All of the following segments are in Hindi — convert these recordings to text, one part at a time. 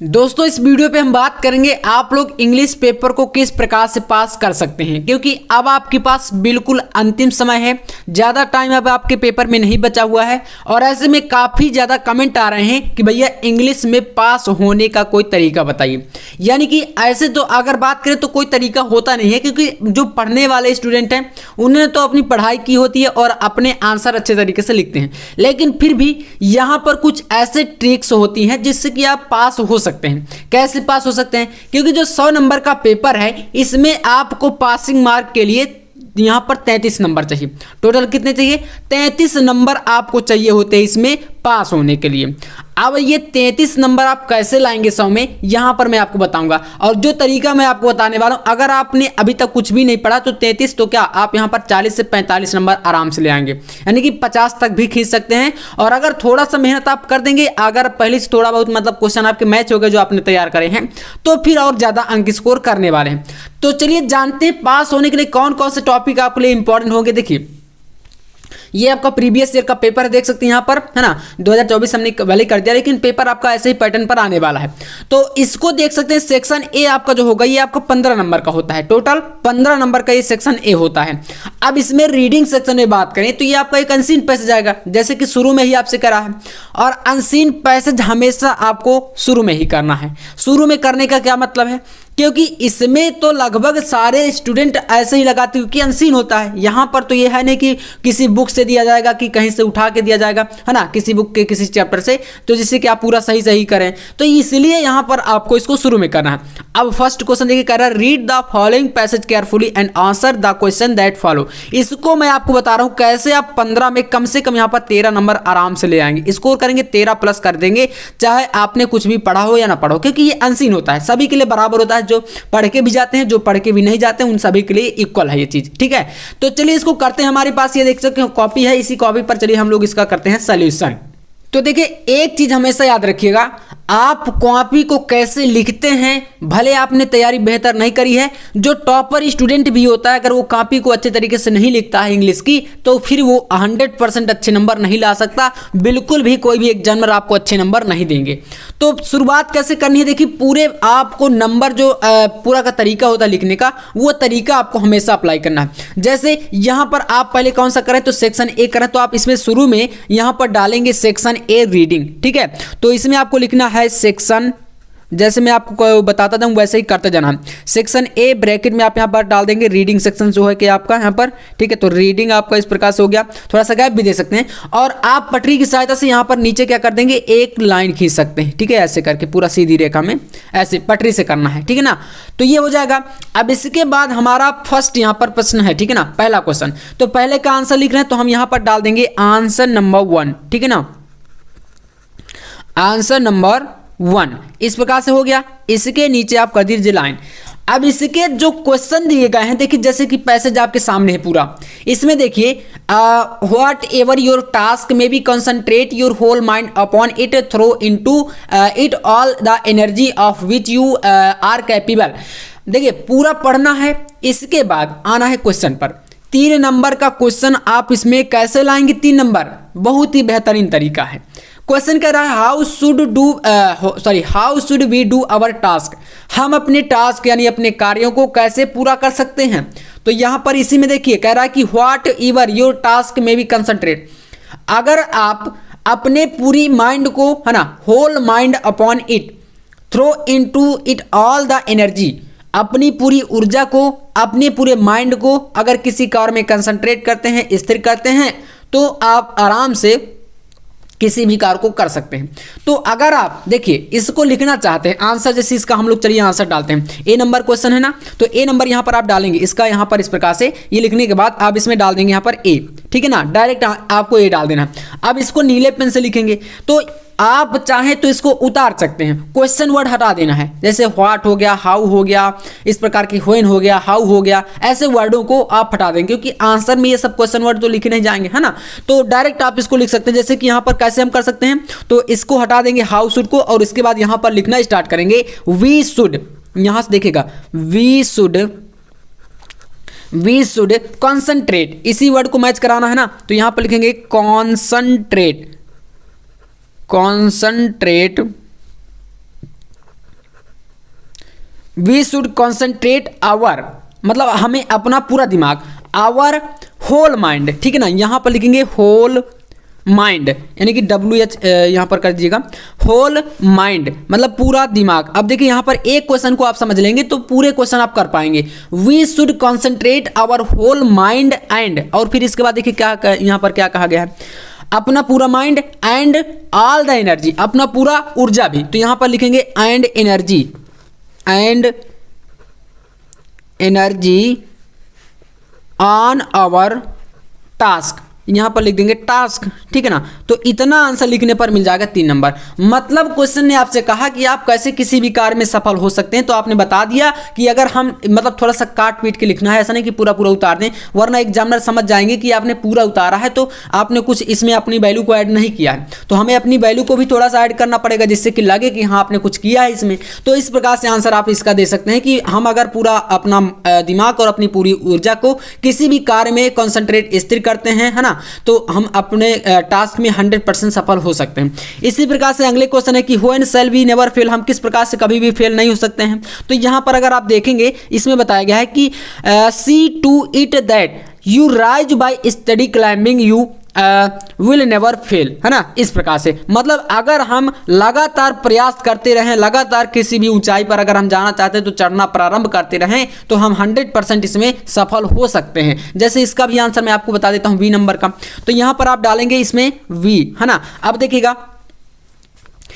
दोस्तों इस वीडियो पे हम बात करेंगे आप लोग इंग्लिश पेपर को किस प्रकार से पास कर सकते हैं, क्योंकि अब आपके पास बिल्कुल अंतिम समय है, ज़्यादा टाइम अब आपके पेपर में नहीं बचा हुआ है। और ऐसे में काफ़ी ज़्यादा कमेंट आ रहे हैं कि भैया इंग्लिश में पास होने का कोई तरीका बताइए। यानी कि ऐसे तो अगर बात करें तो कोई तरीका होता नहीं है, क्योंकि जो पढ़ने वाले स्टूडेंट हैं उन्होंने तो अपनी पढ़ाई की होती है और अपने आंसर अच्छे तरीके से लिखते हैं, लेकिन फिर भी यहाँ पर कुछ ऐसे ट्रिक्स होती हैं जिससे कि आप पास हो सकते हैं। कैसे पास हो सकते हैं? क्योंकि जो 100 नंबर का पेपर है इसमें आपको पासिंग मार्क के लिए यहां पर 33 नंबर चाहिए। टोटल कितने चाहिए? 33 नंबर आपको चाहिए होते हैं इसमें पास होने के लिए। अब ये 33 नंबर आप कैसे लाएंगे 100 में, यहां पर मैं आपको बताऊंगा। और जो तरीका मैं आपको बताने वाला हूं, अगर आपने अभी तक कुछ भी नहीं पढ़ा तो 33 तो क्या आप यहां पर 40 से 45 नंबर आराम से ले आएंगे, यानी कि 50 तक भी खींच सकते हैं। और अगर थोड़ा सा मेहनत आप कर देंगे, अगर पहले से थोड़ा बहुत मतलब क्वेश्चन आपके मैच हो गए जो आपने तैयार करे हैं, तो फिर और ज्यादा अंक स्कोर करने वाले हैं। तो चलिए जानते हैं पास होने के लिए कौन कौन से टॉपिक आपके लिए इंपॉर्टेंट होंगे। देखिए ये आपका प्रीवियस ईयर का पेपर देख सकते हैं यहाँ पर, है ना। 2024 हमने पहले कर दिया, लेकिन पेपर आपका ऐसे ही पैटर्न पर आने वाला है। तो इसको देख सकते हैं। सेक्शन ए आपका जो होगा ये आपका 15 नंबर का होता है। टोटल 15 नंबर का ये सेक्शन ए होता है। अब इसमें रीडिंग सेक्शन में बात करें तो ये आपका एक अनसीन पैसेज आएगा, जैसे कि शुरू में ही आपसे करा है। और अनसीन पैसेज हमेशा आपको शुरू में ही करना है। शुरू में करने का क्या मतलब है? क्योंकि इसमें तो लगभग सारे स्टूडेंट ऐसे ही लगाते हैं, क्योंकि अनसीन होता है। यहाँ पर तो ये है नहीं कि किसी बुक से दिया जाएगा कि कहीं से उठा के दिया जाएगा, है ना, किसी बुक के किसी चैप्टर से, तो जिससे कि आप पूरा सही सही करें। तो इसलिए यहाँ पर आपको इसको शुरू में करना है। अब फर्स्ट क्वेश्चन देखिए, कह रहा है read the following passage carefully and answer the question that follow. इसको मैं आपको बता रहा हूँ कैसे आप 15 में कम से कम यहाँ पर 13 नंबर आराम से ले आएंगे। स्कोर करेंगे 13 प्लस कर देंगे, चाहे आपने कुछ भी पढ़ा हो या ना पढ़ो, क्योंकि ये अनसीन होता है, सभी के लिए बराबर होता है। जो पढ़ के भी जाते हैं, जो पढ़ के भी नहीं जाते हैं, उन सभी के लिए इक्वल है ये चीज, ठीक है। तो चलिए इसको करते हैं। हमारे पास ये देख सकते हैं कॉपी है, इसी कॉपी पर चलिए हम लोग इसका करते हैं सॉल्यूशन। तो देखिए एक चीज हमेशा याद रखिएगा, आप कॉपी को कैसे लिखते हैं, भले आपने तैयारी बेहतर नहीं करी है, जो टॉपर स्टूडेंट भी होता है अगर वो कॉपी को अच्छे तरीके से नहीं लिखता है इंग्लिश की, तो फिर वो 100% अच्छे नंबर नहीं ला सकता। बिल्कुल भी कोई भी एग्जामिनर आपको अच्छे नंबर नहीं देंगे। तो शुरुआत कैसे करनी है? देखिए पूरे आपको नंबर जो पूरा का तरीका होता है लिखने का, वो तरीका आपको हमेशा अप्लाई करना है। जैसे यहाँ पर आप पहले कौन सा करें, तो सेक्शन ए करें, तो आप इसमें शुरू में यहाँ पर डालेंगे सेक्शन ए रीडिंग, ठीक है। तो इसमें आपको लिखना है सेक्शन, जैसे मैं आपको बताता था वैसे ही करते जाना। सेक्शन ए ब्रैकेट में आप यहाँ पर डाल देंगे रीडिंग सेक्शन जो है कि आपका यहाँ पर, ठीक है। तो रीडिंग आपका इस प्रकार से हो गया, थोड़ा सा गैप भी दे सकते हैं। और आप पटरी की सहायता से यहाँ पर नीचे क्या कर देंगे, एक लाइन खींच सकते हैं, ठीक है, ऐसे करके पूरा सीधी रेखा में ऐसे पटरी से करना है, ठीक है ना। तो ये हो जाएगा। अब इसके बाद हमारा फर्स्ट यहाँ पर प्रश्न है, ठीक है ना, पहला क्वेश्चन। तो पहले का आंसर लिख रहे हैं तो हम यहाँ पर डाल देंगे आंसर नंबर 1, ठीक है ना, आंसर नंबर 1 इस प्रकार से हो गया। इसके नीचे आप कर दीजिए लाइन। अब इसके जो क्वेश्चन दिए गए हैं, देखिए जैसे कि पैसेज आपके सामने है पूरा, इसमें देखिए व्हाट एवर योर टास्क में be concentrate your whole mind upon it throw into it all the energy of which you are capable. देखिए पूरा पढ़ना है, इसके बाद आना है क्वेश्चन पर। 3 नंबर का क्वेश्चन आप इसमें कैसे लाएंगे? 3 नंबर बहुत ही बेहतरीन तरीका है। क्वेश्चन कह रहा है how should we do our task. हम अपने टास्क यानी अपने कार्यों को कैसे पूरा कर सकते हैं? तो यहां पर इसी में देखिए कह रहा है कि व्हाट एवर योर टास्क में बी कंसंट्रेट। अगर आप अपने पूरी माइंड को, है ना, whole mind upon it throw into it all the energy, अपनी पूरी ऊर्जा को, अपने पूरे माइंड को अगर किसी कार्य में कंसंट्रेट करते हैं, स्थिर करते हैं, तो आप आराम से किसी भी कार्य को कर सकते हैं। तो अगर आप देखिए इसको लिखना चाहते हैं आंसर, जैसे इसका हम लोग चलिए आंसर डालते हैं। ए नंबर क्वेश्चन है ना, तो ए नंबर यहाँ पर आप डालेंगे इसका, यहाँ पर इस प्रकार से ये लिखने के बाद आप इसमें डाल देंगे यहाँ पर ए, ठीक है ना, डायरेक्ट आपको ए डाल देना। अब इसको नीले पेन से लिखेंगे, तो आप चाहें तो इसको उतार सकते हैं, क्वेश्चन वर्ड हटा देना है, जैसे व्हाट हो गया, हाउ हो गया, इस प्रकार की व्हेन हो गया, हाउ हो गया, ऐसे वर्डों को आप हटा देंगे, क्योंकि आंसर में ये सब क्वेश्चन वर्ड तो लिखे नहीं जाएंगे, है ना। तो डायरेक्ट आप इसको लिख सकते हैं, जैसे कि यहाँ पर कैसे हम कर सकते हैं, तो इसको हटा देंगे हाउ शुड को, और इसके बाद यहाँ पर लिखना स्टार्ट करेंगे वी शुड। यहां से देखिएगा वी शुड कॉन्सेंट्रेट, इसी वर्ड को मैच कराना है ना, तो यहां पर लिखेंगे concentrate we should concentrate our, मतलब हमें अपना पूरा दिमाग, आवर होल माइंड, ठीक है ना, यहाँ पर लिखेंगे होल माइंड, यानी कि WH यहाँ पर कर दीजिएगा, होल माइंड मतलब पूरा दिमाग। अब देखिए यहाँ पर एक क्वेश्चन को आप समझ लेंगे तो पूरे क्वेश्चन आप कर पाएंगे। We should concentrate our whole mind and, और फिर इसके बाद देखिए क्या यहाँ पर क्या कहा गया है, अपना पूरा mind and all the energy, अपना पूरा ऊर्जा भी, तो यहाँ पर लिखेंगे and energy, and energy on our task, यहाँ पर लिख देंगे टास्क, ठीक है ना। तो इतना आंसर लिखने पर मिल जाएगा 3 नंबर। मतलब क्वेश्चन ने आपसे कहा कि आप कैसे किसी भी कार्य में सफल हो सकते हैं, तो आपने बता दिया कि अगर हम मतलब थोड़ा सा काट पीट के लिखना है, ऐसा नहीं कि पूरा पूरा उतार दें, वरना एग्जामिनर समझ जाएंगे कि आपने पूरा उतारा है तो आपने कुछ इसमें अपनी वैल्यू को ऐड नहीं किया है। तो हमें अपनी वैल्यू को भी थोड़ा सा ऐड करना पड़ेगा जिससे कि लगे कि हाँ आपने कुछ किया है इसमें। तो इस प्रकार से आंसर आप इसका दे सकते हैं कि हम अगर पूरा अपना दिमाग और अपनी पूरी ऊर्जा को किसी भी कार्य में कॉन्सेंट्रेट स्थिर करते हैं, है ना, तो हम अपने टास्क में 100% सफल हो सकते हैं। इसी प्रकार से अगले क्वेश्चन है कि when shall we never fail, हम किस प्रकार से कभी भी फेल नहीं हो सकते हैं। तो यहाँ पर अगर आप देखेंगे इसमें बताया गया है कि see to it that you rise by study climbing you will never fail, है ना। इस प्रकार से मतलब अगर हम लगातार प्रयास करते रहें, लगातार किसी भी ऊंचाई पर अगर हम जाना चाहते हैं तो चढ़ना प्रारंभ करते रहें तो हम 100% इसमें सफल हो सकते हैं। जैसे इसका भी आंसर मैं आपको बता देता हूं, बी नंबर का। तो यहां पर आप डालेंगे इसमें वी, है ना। अब देखिएगा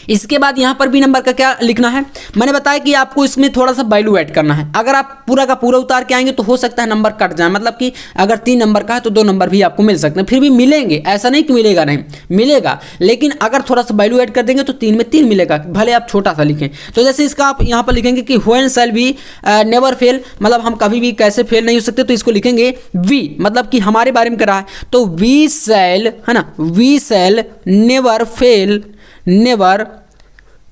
इसके बाद यहाँ पर बी नंबर का क्या लिखना है, मैंने बताया कि आपको इसमें थोड़ा सा वैल्यू ऐड करना है। अगर आप पूरा का पूरा उतार के आएंगे तो हो सकता है नंबर कट जाए, मतलब कि अगर 3 नंबर का है तो 2 नंबर भी आपको मिल सकते हैं, फिर भी मिलेंगे, ऐसा नहीं कि मिलेगा नहीं, मिलेगा, लेकिन अगर थोड़ा सा वैल्यू ऐड कर देंगे तो 3 में 3 मिलेगा, भले आप छोटा सा लिखें। तो जैसे इसका आप यहाँ पर लिखेंगे कि when shall we never fail, मतलब हम कभी भी कैसे फेल नहीं हो सकते, तो इसको लिखेंगे वी, मतलब कि हमारे बारे में कर रहा है, तो वी शैल, है ना, we shall never fail, never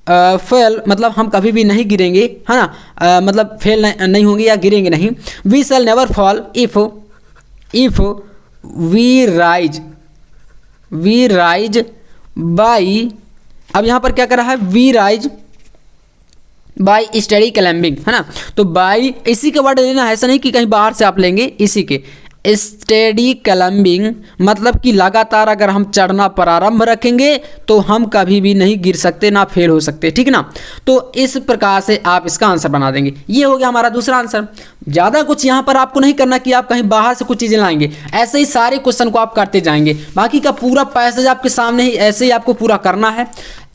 fail मतलब हम कभी भी नहीं गिरेंगे, है ना, मतलब फेल नहीं होंगे या गिरेंगे नहीं। We shall never fall if we rise by, अब यहाँ पर क्या कर रहा है, we rise by study climbing, है ना। तो बाई इसी के वर्ड लेना है, ऐसा नहीं कि कहीं बाहर से आप लेंगे, इसी के स्टडी क्लाइंबिंग मतलब कि लगातार अगर हम चढ़ना प्रारंभ रखेंगे तो हम कभी भी नहीं गिर सकते, ना फेल हो सकते, ठीक है ना। तो इस प्रकार से आप इसका आंसर बना देंगे। ये हो गया हमारा दूसरा आंसर। ज़्यादा कुछ यहाँ पर आपको नहीं करना कि आप कहीं बाहर से कुछ चीज़ें लाएंगे, ऐसे ही सारे क्वेश्चन को आप करते जाएंगे, बाकी का पूरा पैसेज आपके सामने ही ऐसे ही आपको पूरा करना है।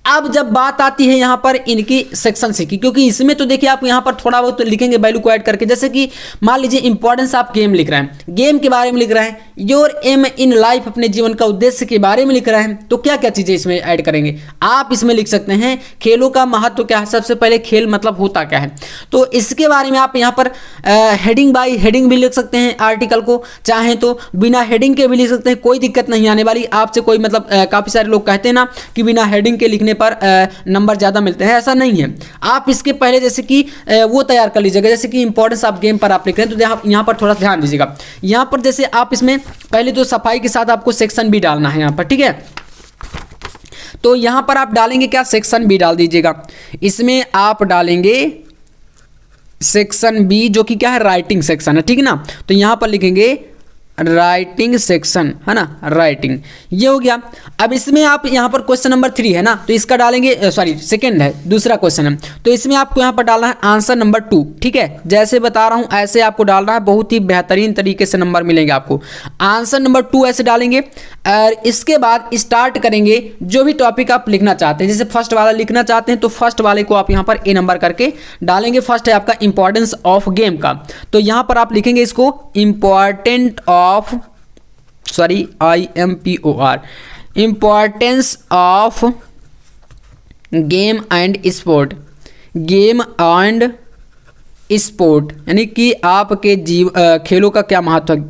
अब जब बात आती है यहाँ पर इनकी सेक्शन से की, क्योंकि इसमें तो देखिए आप यहाँ पर थोड़ा बहुत तो लिखेंगे वैल्यू को ऐड करके, जैसे कि मान लीजिए इंपॉर्टेंस आप गेम लिख रहे हैं, गेम के बारे में लिख रहे हैं, योर एम इन लाइफ अपने जीवन का उद्देश्य के बारे में लिख रहे हैं, तो क्या क्या चीज़ें इसमें ऐड करेंगे आप इसमें लिख सकते हैं। खेलों का महत्व क्या है, सबसे पहले खेल मतलब होता क्या है, तो इसके बारे में आप यहाँ पर हेडिंग बाई हेडिंग भी लिख सकते हैं आर्टिकल को, चाहें तो बिना हेडिंग के भी लिख सकते हैं, कोई दिक्कत नहीं आने वाली। आपसे कोई मतलब काफ़ी सारे लोग कहते हैं ना कि बिना हेडिंग के लिखने पर नंबर ज़्यादा मिलते हैं, ऐसा नहीं है। आप इसके पहले जैसे कि वो तैयार कर लीजिएगा, जैसे कि इंपॉर्टेंस ऑफ गेम पर आप लिख रहे हैं तो यहाँ पर थोड़ा ध्यान दीजिएगा। यहाँ पर जैसे आप इसमें पहले तो सफाई के साथ आपको सेक्शन भी डालना है यहाँ पर, ठीक है। तो यहाँ पर आप डालेंगे क्या, सेक्शन बी डाल दीजिएगा। इसमें आप डालेंगे सेक्शन बी जो कि क्या है, राइटिंग सेक्शन है, ठीक है ना। तो यहाँ पर लिखेंगे राइटिंग सेक्शन, है ना, राइटिंग, ये हो गया। अब इसमें आप यहाँ पर क्वेश्चन नंबर 3 है ना, तो इसका डालेंगे, सॉरी सेकंड है, दूसरा क्वेश्चन है, तो इसमें आपको यहाँ पर डालना है आंसर नंबर 2, ठीक है। जैसे बता रहा हूँ ऐसे आपको डालना है, बहुत ही बेहतरीन तरीके से नंबर मिलेंगे आपको। आंसर नंबर 2 ऐसे डालेंगे और इसके बाद स्टार्ट करेंगे जो भी टॉपिक आप लिखना चाहते हैं। जैसे फर्स्ट वाला लिखना चाहते हैं तो फर्स्ट वाले को आप यहाँ पर ए नंबर करके डालेंगे। फर्स्ट है आपका इंपॉर्टेंस ऑफ गेम का, तो यहाँ पर आप लिखेंगे इसको important of, sorry IMPOR, importance of game and sport, game and sport, यानी कि आपके खेलों का क्या महत्व है,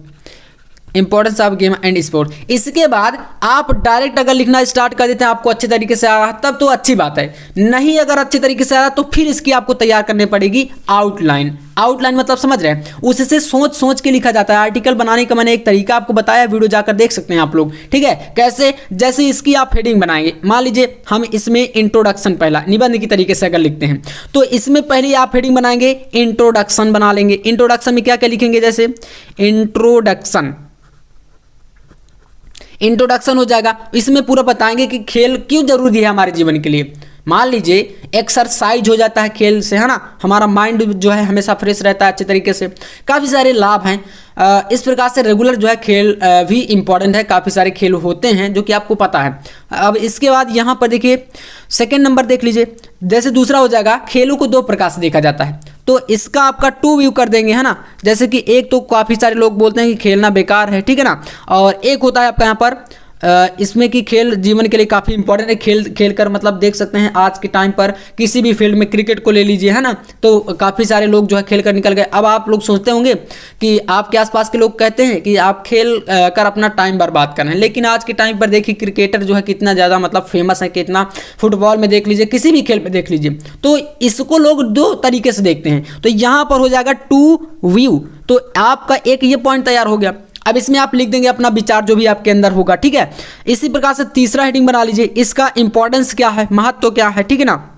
importance of game and sport. इसके बाद आप डायरेक्ट अगर लिखना स्टार्ट कर देते हैं, आपको अच्छे तरीके से आ रहा तब तो अच्छी बात है, नहीं अगर अच्छे तरीके से आ रहा तो फिर इसकी आपको तैयार करनी पड़ेगी आउटलाइन। आउटलाइन मतलब समझ रहे हैं, उससे सोच सोच के लिखा जाता है। आर्टिकल बनाने का मैंने एक तरीका आपको बताया, वीडियो जाकर देख सकते हैं आप लोग, ठीक है। कैसे, जैसे इसकी आप हेडिंग बनाएंगे, मान लीजिए हम इसमें इंट्रोडक्शन पहला निबंध की तरीके से अगर लिखते हैं तो इसमें पहले आप हेडिंग बनाएंगे इंट्रोडक्शन बना लेंगे। इंट्रोडक्शन में क्या क्या लिखेंगे, जैसे इंट्रोडक्शन हो जाएगा, इसमें पूरा बताएंगे कि खेल क्यों जरूरी है हमारे जीवन के लिए। मान लीजिए एक्सरसाइज हो जाता है खेल से, है ना, हमारा माइंड जो है हमेशा फ्रेश रहता है अच्छे तरीके से, काफ़ी सारे लाभ हैं। इस प्रकार से रेगुलर जो है खेल भी इम्पॉर्टेंट है, काफ़ी सारे खेल होते हैं जो कि आपको पता है। अब इसके बाद यहाँ पर देखिए सेकेंड नंबर देख लीजिए, जैसे दूसरा हो जाएगा खेलों को दो प्रकार से देखा जाता है, तो इसका आपका टू व्यू कर देंगे, है ना। जैसे कि एक तो काफ़ी सारे लोग बोलते हैं कि खेलना बेकार है, ठीक है ना, और एक होता है आपका यहाँ पर इसमें कि खेल जीवन के लिए काफ़ी इंपॉर्टेंट है। खेल कर मतलब देख सकते हैं आज के टाइम पर किसी भी फील्ड में, क्रिकेट को ले लीजिए, है ना, तो काफ़ी सारे लोग जो है खेल कर निकल गए। अब आप लोग सोचते होंगे कि आपके आसपास के लोग कहते हैं कि आप खेल कर अपना टाइम बर्बाद कर रहे हैं, लेकिन आज के टाइम पर देखिए क्रिकेटर जो है कितना ज़्यादा मतलब फेमस है, कितना फुटबॉल में देख लीजिए, किसी भी खेल में देख लीजिए, तो इसको लोग दो तरीके से देखते हैं। तो यहाँ पर हो जाएगा टू व्यू, तो आपका एक ये पॉइंट तैयार हो गया। अब इसमें आप लिख देंगे अपना विचार जो भी आपके अंदर होगा, ठीक है। इसी प्रकार से तीसरा हेडिंग बना लीजिए, इसका इंपॉर्टेंस क्या है, महत्व क्या है, ठीक है ना,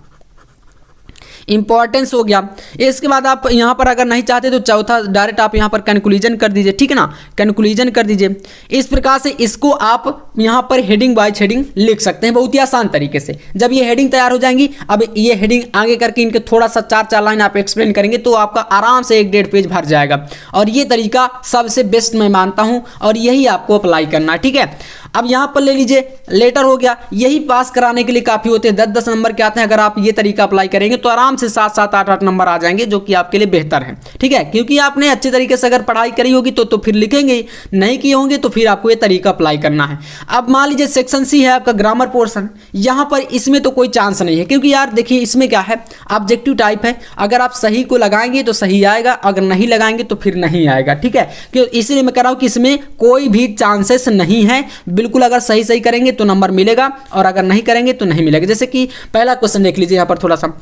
इंपॉर्टेंस हो गया। इसके बाद आप यहाँ पर अगर नहीं चाहते तो चौथा डायरेक्ट आप यहाँ पर कंक्लूजन कर दीजिए, ठीक है ना, कंक्लूजन कर दीजिए। इस प्रकार से इसको आप यहाँ पर हेडिंग बाय हेडिंग लिख सकते हैं बहुत ही आसान तरीके से। जब ये हेडिंग तैयार हो जाएंगी, अब ये हेडिंग आगे करके इनके थोड़ा सा चार लाइन आप एक्सप्लेन करेंगे तो आपका आराम से 1-1.5 पेज भर जाएगा, और ये तरीका सबसे बेस्ट मैं मानता हूँ, और यही आपको अप्लाई करना है, ठीक है। अब यहाँ पर ले लीजिए लेटर हो गया, यही पास कराने के लिए काफ़ी होते हैं, 10-10 नंबर के आते हैं। अगर आप ये तरीका अप्लाई करेंगे तो आराम से 7-7, 8-8 नंबर आ जाएंगे, जो कि आपके लिए बेहतर है, ठीक है, क्योंकि आपने अच्छे तरीके से अगर पढ़ाई करी होगी तो फिर लिखेंगे, नहीं किए होंगे तो फिर आपको ये तरीका अप्लाई करना है। अब मान लीजिए सेक्शन सी है आपका ग्रामर पोर्शन, यहाँ पर इसमें तो कोई चांस नहीं है, क्योंकि यार देखिए इसमें क्या है, ऑब्जेक्टिव टाइप है, अगर आप सही को लगाएंगे तो सही आएगा, अगर नहीं लगाएंगे तो फिर नहीं आएगा, ठीक है। क्यों, इसीलिए मैं कह रहा हूँ कि इसमें कोई भी चांसेस नहीं है, बिल्कुल अगर सही करेंगे तो नंबर मिलेगा, और अगर नहीं करेंगे तो नहीं मिलेगा। जैसे कि पहला क्वेश्चन देख लीजिए, यहाँ पर थोड़ा सा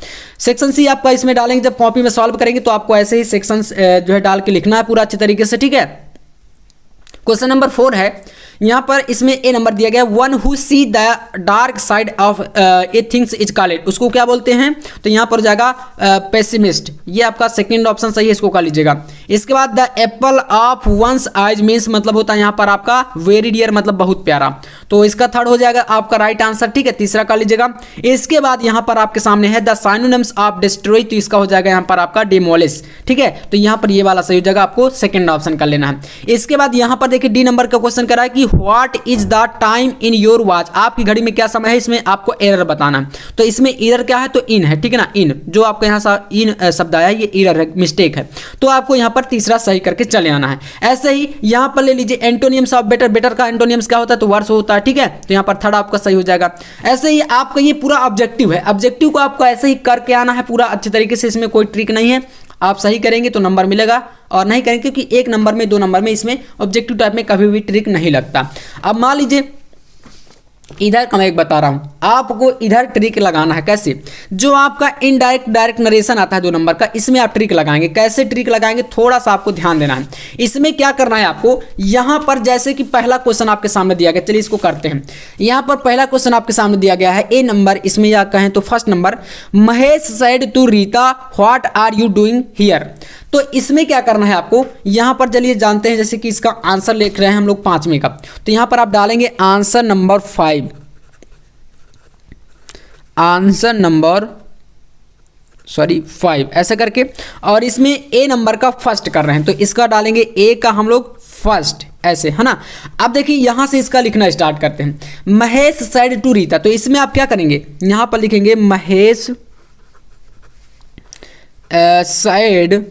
सेक्शन सी आपका इसमें डालेंगे, जब कॉपी में सॉल्व करेंगे तो आपको ऐसे ही सेक्शन जो है डाल के लिखना है पूरा अच्छे तरीके से, ठीक है। क्वेश्चन नंबर 4 है, यहाँ पर इसमें ए नंबर दिया गया, one who see the dark side of A things is called, उसको क्या बोलते हैं, तो यहाँ पर जाएगा पेसिमिस्ट, ये आपका सेकंड ऑप्शन सही है, इसको कर लीजिएगा। इसके बाद the Apple of once eyes means मतलब होता है यहाँ पर आपका वेरी डियर, मतलब बहुत प्यारा, तो इसका थर्ड हो जाएगा आपका राइट आंसर, ठीक है, तीसरा कर लीजिएगा। इसके बाद यहाँ पर आपके सामने है द साइनोनिम्स ऑफ डिस्ट्रॉय, तो इसका हो जाएगा यहाँ पर आपका डिमोलिश, ठीक है, तो यहाँ पर ये वाला सही हो जाएगा, आपको सेकंड ऑप्शन कर लेना है। इसके बाद यहाँ पर देखिए डी नंबर का क्वेश्चन करा है कि what is the time in your watch, आपकी घड़ी में क्या समय है, इसमें आपको एरर बताना है। तो इसमें एरर क्या है, तो इन है, ठीक है ना, इन जो आपको यहाँ इन शब्द आया ये एरर है, मिस्टेक है, तो आपको यहाँ पर तीसरा सही करके चले आना है। ऐसे ही यहाँ पर ले लीजिए एंटोनियम्स ऑफ बेटर, बेटर का एंटोनियम्स क्या होता है, तो वर्स होता है, ठीक है, तो यहाँ पर थर्ड आपका सही हो जाएगा। ऐसे ही आपका ये पूरा ऑब्जेक्टिव है, ऑब्जेक्टिव को आपको ऐसे ही करके आना है पूरा अच्छे तरीके से, इसमें कोई ट्रिक नहीं है, आप सही करेंगे तो नंबर मिलेगा, और नहीं करेंगे क्योंकि 1 नंबर में 2 नंबर में इसमें ऑब्जेक्टिव टाइप में कभी भी ट्रिक नहीं लगता। अब मान लीजिए इधर का मैं एक बता रहा हूं, आपको इधर ट्रिक लगाना है। कैसे, जो आपका इनडायरेक्ट डायरेक्ट नरेशन आता है 2 नंबर का, इसमें आप ट्रिक लगाएंगे। कैसे ट्रिक लगाएंगे, थोड़ा सा आपको ध्यान देना है। इसमें क्या करना है आपको, यहां पर जैसे कि पहला क्वेश्चन आपके सामने दिया गया, चलिए इसको करते हैं। यहां पर पहला क्वेश्चन आपके सामने दिया गया है ए नंबर, इसमें या कहें तो first number, Mahesh said to Rita what are you doing here, तो इसमें क्या करना है आपको, यहां पर चलिए जानते हैं, जैसे कि इसका आंसर लिख रहे हैं हम लोग 5वें का, तो यहां पर आप डालेंगे आंसर नंबर 5, आंसर नंबर 5 ऐसे करके, और इसमें ए नंबर का फर्स्ट कर रहे हैं तो इसका डालेंगे ए का हम लोग फर्स्ट, ऐसे, है ना। अब देखिए यहां से इसका लिखना स्टार्ट करते हैं, महेश सेड टू रीता, तो इसमें आप क्या करेंगे, यहां पर लिखेंगे महेश सेड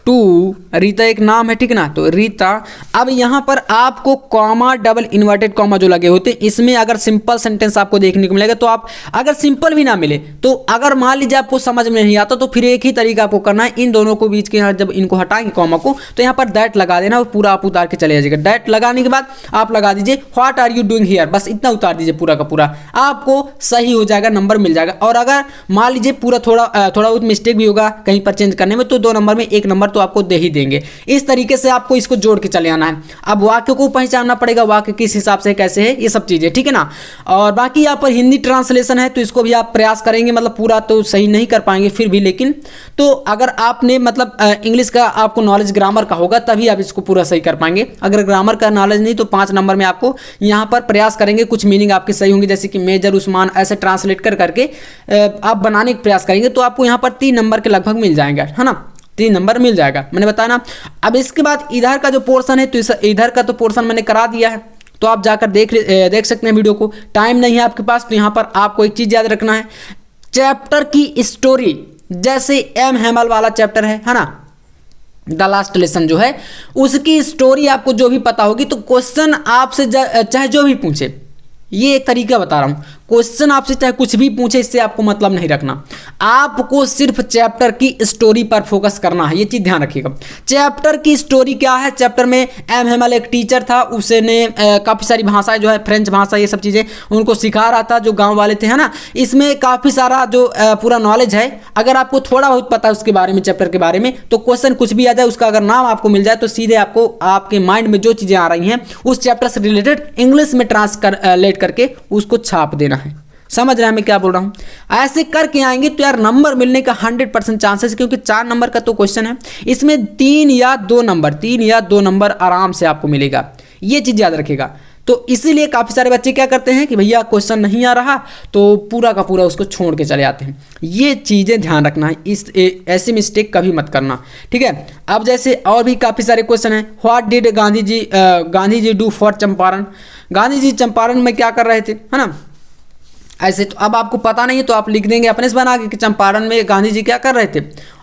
टू, रीता एक नाम है, ठीक है ना, तो रीता। अब यहाँ पर आपको कॉमा, डबल इन्वर्टेड कॉमा जो लगे होते हैं, इसमें अगर सिंपल सेंटेंस आपको देखने को मिलेगा, तो आप अगर सिंपल भी ना मिले तो अगर मान लीजिए आपको समझ में नहीं आता तो फिर एक ही तरीका आपको करना है, इन दोनों को बीच के यहाँ जब इनको हटाएंगे कॉमा को, तो यहाँ पर दैट लगा देना और पूरा आप उतार के चले जाइएगा। दैट लगाने के बाद आप लगा दीजिए what are you doing here, बस इतना उतार दीजिए पूरा का पूरा, आपको सही हो जाएगा, नंबर मिल जाएगा। और अगर मान लीजिए पूरा थोड़ा बहुत मिस्टेक भी होगा कहीं पर चेंज करने में, तो 2 नंबर में 1 नंबर तो आपको दे ही देंगे। इस तरीके से आपको इसको जोड़ के चले आना है। अब वाक्य को पहचानना पड़ेगा, वाक्य किस हिसाब से कैसे है, ये सब चीजें, ठीक है ना। और बाकी यहाँ पर हिंदी ट्रांसलेशन है, तो इसको भी आप प्रयास करेंगे, मतलब पूरा तो सही नहीं कर पाएंगे फिर भी, लेकिन तो अगर आपने मतलब इंग्लिश का आपको नॉलेज ग्रामर का होगा तभी आप इसको पूरा सही कर पाएंगे। अगर ग्रामर का नॉलेज नहीं तो 5 नंबर में आपको यहाँ पर प्रयास करेंगे, कुछ मीनिंग आपकी सही होंगी, जैसे कि मेजर, उस्मान, ऐसे ट्रांसलेट करके आप बनाने का प्रयास करेंगे, तो आपको यहाँ पर 3 नंबर के लगभग मिल जाएंगे, है ना, 3 नंबर मिल जाएगा, मैंने बताया ना। अब इसके बाद इधर का जो पोर्शन है, तो इधर का तो पोर्शन मैंने करा दिया है, तो आप जाकर देख सकते हैं वीडियो को। टाइम नहीं है आपके पास तो यहाँ पर आपको एक चीज याद रखना है, चैप्टर की स्टोरी, जैसे एम हेमल वाला चैप्टर है ना, द लास्ट लेसन जो है, उसकी स्टोरी आपको जो भी पता होगी, तो क्वेश्चन आपसे चाहे जो भी पूछे, ये एक तरीका बता रहा हूँ, क्वेश्चन आपसे चाहे कुछ भी पूछे, इससे आपको मतलब नहीं रखना, आपको सिर्फ चैप्टर की स्टोरी पर फोकस करना है, ये चीज ध्यान रखिएगा। चैप्टर की स्टोरी क्या है, चैप्टर में एम हेमल एक टीचर था, उसने काफ़ी सारी भाषाएं जो है, फ्रेंच भाषा, ये सब चीज़ें उनको सिखा रहा था, जो गाँव वाले थे, है ना। इसमें काफ़ी सारा जो पूरा नॉलेज है, अगर आपको थोड़ा बहुत पता है उसके बारे में, चैप्टर के बारे में, तो क्वेश्चन कुछ भी आ जाए, उसका अगर नाम आपको मिल जाए, तो सीधे आपको आपके माइंड में जो चीज़ें आ रही हैं उस चैप्टर से रिलेटेड इंग्लिश में ट्रांसलेट करके उसको छाप देना है। समझ रहे हैं मैं क्या बोल रहा हूँ? ऐसे करके आएंगे तो यार नंबर मिलने का 100% चांसेस, क्योंकि 4 नंबर का तो क्वेश्चन है, इसमें 3 या 2 नंबर आराम से आपको मिलेगा, ये चीज़ याद रखिएगा। तो इसीलिए काफ़ी सारे बच्चे क्या करते हैं कि भैया क्वेश्चन नहीं आ रहा तो पूरा का पूरा उसको छोड़ के चले आते हैं, ये चीज़ें ध्यान रखना है, ऐसी मिस्टेक कभी मत करना, ठीक है। अब जैसे और भी काफ़ी सारे क्वेश्चन हैं, what did Gandhi ji do for Champaran, Gandhi ji Champaran में क्या कर रहे थे, है ना। ऐसे तो अब आपको पता नहीं है तो आप लिख देंगे अपने से बना के कि चंपारण में गांधी जी क्या कर रहे थे,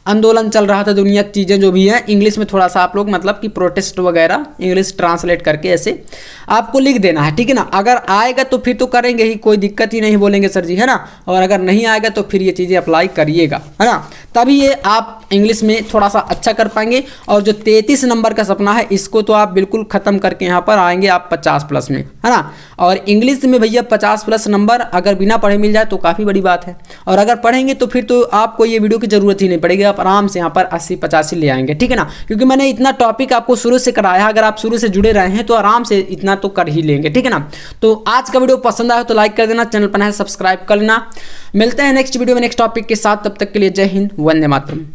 आंदोलन चल रहा था, दुनिया की चीज़ें जो भी हैं, इंग्लिश में थोड़ा सा आप लोग मतलब कि प्रोटेस्ट वगैरह इंग्लिश ट्रांसलेट करके ऐसे आपको लिख देना है, ठीक है ना। अगर आएगा तो फिर तो करेंगे ही, कोई दिक्कत ही नहीं, बोलेंगे सर जी, है ना। और अगर नहीं आएगा तो फिर ये चीज़ें अप्लाई करिएगा, है ना, तभी ये आप इंग्लिश में थोड़ा सा अच्छा कर पाएंगे। और जो 33 नंबर का सपना है, इसको तो आप बिल्कुल ख़त्म करके यहाँ पर आएंगे आप 50+ में, है ना। और इंग्लिश में भैया 50+ नंबर अगर बिना पढ़े मिल जाए तो काफ़ी बड़ी बात है, और अगर पढ़ेंगे तो फिर तो आपको ये वीडियो की ज़रूरत ही नहीं पड़ेगी, आप आराम से यहाँ पर 80-85 ले आएंगे, ठीक है ना। क्योंकि मैंने इतना टॉपिक आपको शुरू से कराया, अगर आप शुरू से जुड़े रहे हैं तो आराम से इतना तो कर ही लेंगे, ठीक है ना। तो आज का वीडियो पसंद आया तो लाइक कर देना, चैनल पर नया सब्सक्राइब कर लेना। मिलते हैं नेक्स्ट वीडियो में नेक्स्ट टॉपिक के साथ, तब तक के लिए जय हिंद, वंदे मातरम।